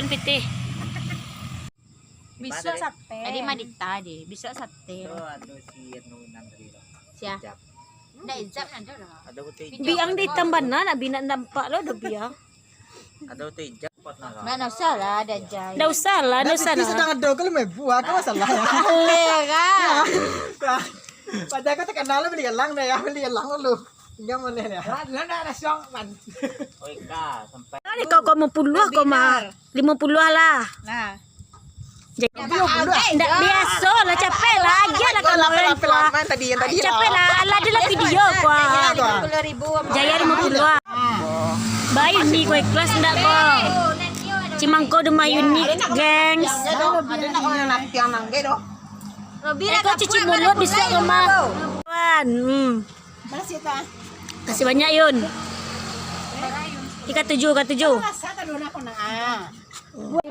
Yon piti. Bisa sate. Tadi madita di. Bisa sate. Si Nunan tadi. Siya. Nda ijab nanda lah. Ada ko ijab. Biang di tambanan na bina nampak lo do biang. Ada ko ijab pot na lang. Nggak usah lah ada jai. Nda usah lah, nda usah. Sedang ada kalau may buah ka masalah ya. Lera. Pada ko terkenal beli lang na ya, beli lang lu. Enggak boleh ya. Lah na syong man. Oy ka, sampai. Kali kau 50 kau mah 50 lah. Nah. Ndak biasa lah capek lagi lah kalau Lapan tadi yang tadi. capek lah ala dia lah video kau. 50.000. Jaya 50. Baik ni kau ikhlas ndak kau. Cimangko de unik, gengs. Ada nak orang nak tiang nangge doh. Kau cuci mulut bisa ke mah? Wan. Mana sih ta? Kasih banyak Yun. Ika 7. Rasa ta dona ko na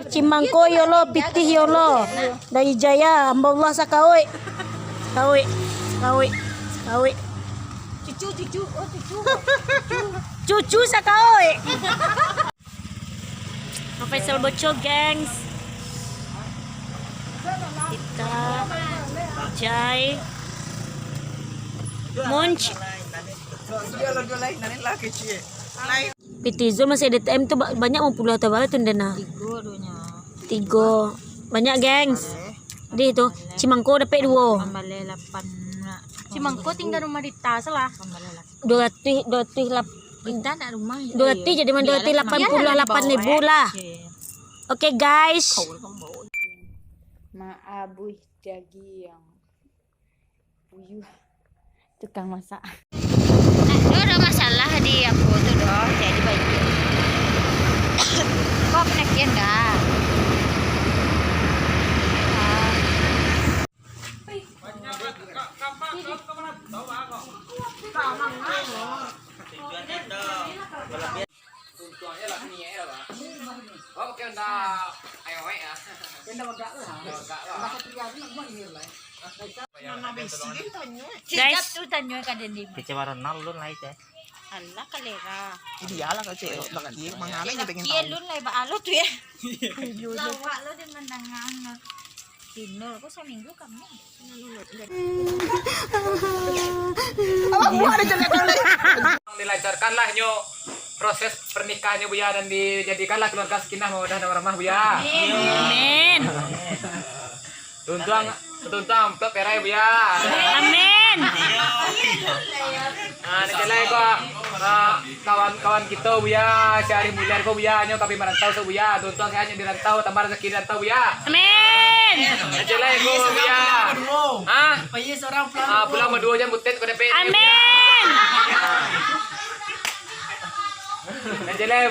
Cimangko yolo, pitih yolo. Dari Jaya, hamba Allah sakawi. Sakawi. Cucu. Oh cucu. Cucu sakawi. Faisal Boco, gengs. Kita Jai Munch. Dia lo lain nani lah kecil. Lain. Pitizul masih ada TM tuh banyak mau puluh atau berapa tuh dana? 3. Banyak gengs. Di itu Cimangko dapat 2. Kembali 8. Cimangko tinggal rumah di tas lah. 200 Kita nak rumah. 200 jadi 288.000 lah. Oke guys. Maabuy jagi yang puyuh tukang masak. Nah, ada masalah di aku tuh dong, jadi baik. Kok penekian enggak? Guys, tuh tanya kan di. Kecewa Ronaldo lah itu. Allah kalera. Ideal lah kecil. Dengan dia mangalay niya pengen Iya tahu. lu lah baalo tuh ya. Lawak lo di menangan. Sinul ko sa minggu kami. Awak ada jelek kali. Dilancarkanlah nyo proses pernikahannya Buya dan dijadikanlah keluarga sakinah mawaddah warahmah Buya. amin. Tuntuang amplop perai Buya. Amin. Nah, nakalay ko kawan-kawan kita Buya, si Ari Mulyar ko Buya, nyo kami merantau sa Buya. Tuntuang kaya nyo dirantau, tambar sa kirantau Buya. Amin. Nakalay ko Buya. Ha? Payah seorang pulang. Pulang berdua jam butet ko dapat. Amin. Nakalay